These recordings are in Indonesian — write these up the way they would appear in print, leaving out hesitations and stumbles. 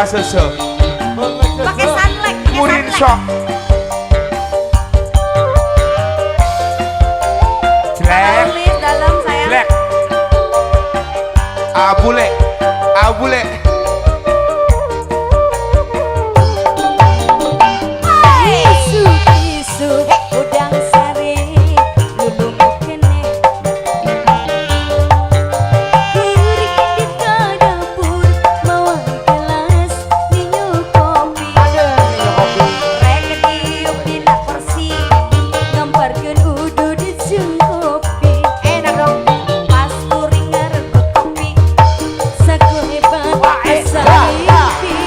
mata susu. Pakai sunlight, Murin sok. Jelek. Tulis dalam sayang. Jelek. Abule. Abule. Isu-isu udang sari lulu kene. Kuring di dapur mawa gelas minum kopi. Rek tiup dina kursi gambarkeun udud jeung kopi. Enak dong. Pas kuring ngarebut kopi saku hebat asa mimpi.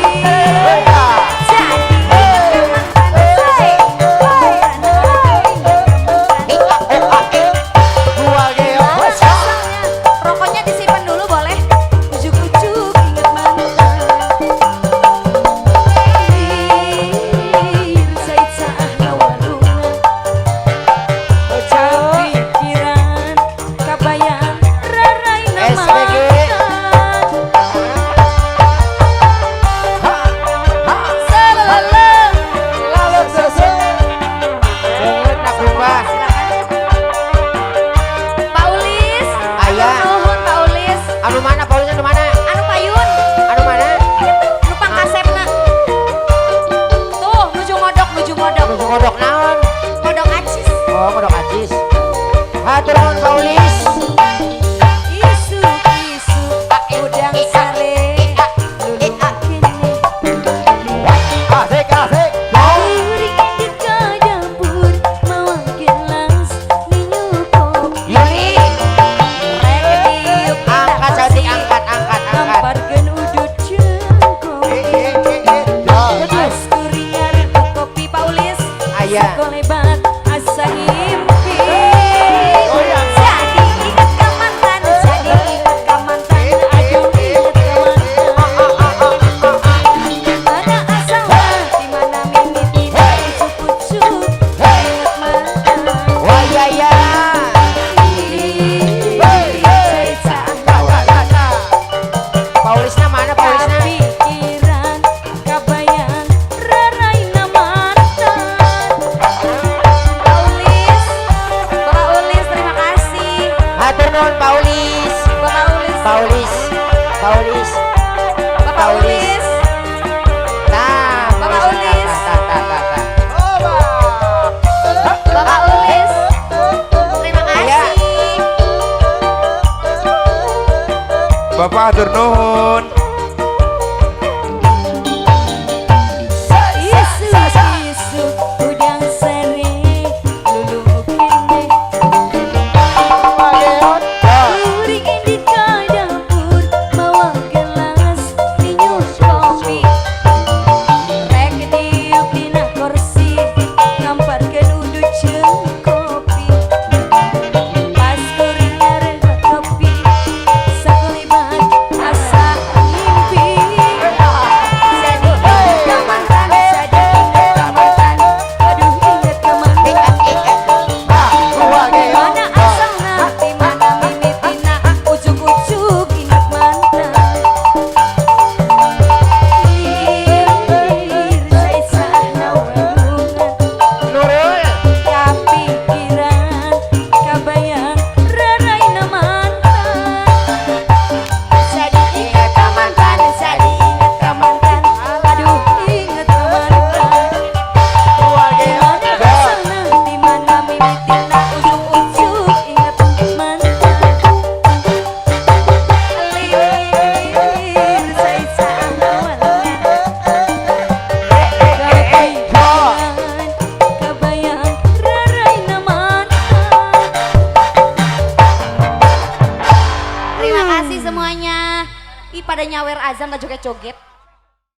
Rokoknya disimpan dulu boleh. Ujuk-ujuk ingat mantan. Said saah warungan. Pikiran kabayang rarai nama Paulis. Ayah. Nuhun Paulis. Anu mana Paulis anu mana? Anu payun. Anu mana? Nu pangkasepna. Tuh, nuju ngodok, nuju ngodok. Anu kodok naon? Ngodok acis. Oh, kodok acis. Hatur nuhun Paulis. Isu-isu udang sare lulu kene. Asik asik. Kuring di dapur mawa gelas minum kopi. Yuli. Rek tiup Angkat cantik angkat angkat angkat. gambarkeun udud jeung kopi. Pas kuring ngarebut kopi Paulis Ayah. sakolebat asa himpi. Jadi ingat ka mantan, jadi ingat ka mantan, aduh ingat ka mantan. Mana asalna, di mana mimitina, ucuk-ucuk ingat mantan. Wah ya ya. Said saah Paulisna mana Paulisna? pikiran kabayang raraina mantan. Paulis, Bapak Ulis terima kasih. Hatur nuhun Paulis. Bapak Ulis, Paulis. Paulis. Bapak Paulis. Ulis. Nah, Bapak Ulis. Ta. Bapak Ulis, terima Ayah. kasih. Bapak atur nuhun. Isu-isu udang sare lulu kene. Kuring di dapur mawa gelas minum kopi. Rek tiup dina kursi ngamparkeun udud jeung kopi. Pas kuring ngarebut kopi sakolebat asa mimpi. Jadi ingat ka mantan, jadi ingat ka mantan, aduh ingat ka mantan. Mana asalna, di mana mimitina, ujuk-ujuk ingat mantan. Said saah warungan. Nurul. Kapikiran kabayang raraina mantan. Jadi ingat ka mantan, jadi ingat ka mantan, aduh ingat ka mantan. Mana asalna, di mana mimitina, ujuk-ujuk ingat mantan. Alir Said saah warungan. Kabayang raraina mantan. Terima kasih semuanya. Ih pada nyawer azan gak joget-joget.